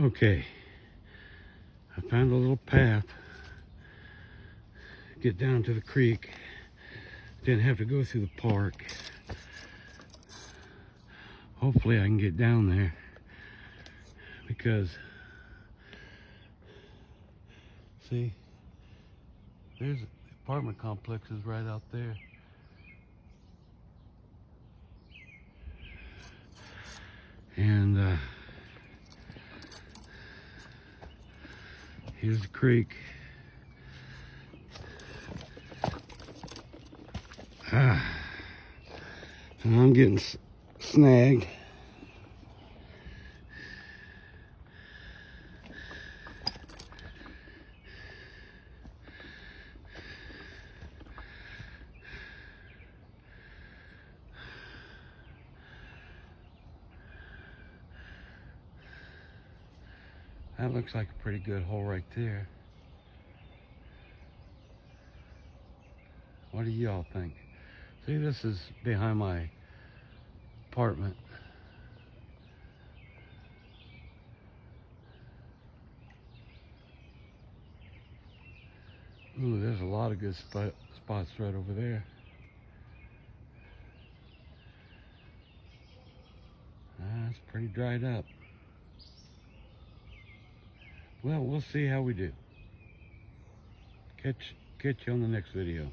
Okay, I found a little path. Get down to the creek. Didn't have to go through the park. Hopefully I can get down there because, see, there's the apartment complexes right out there. And here's the creek. And I'm getting snagged. That looks like a pretty good hole right there. What do y'all think? See, this is behind my apartment. Ooh, there's a lot of good spots right over there. It's pretty dried up. Well, we'll see how we do. Catch you on the next video.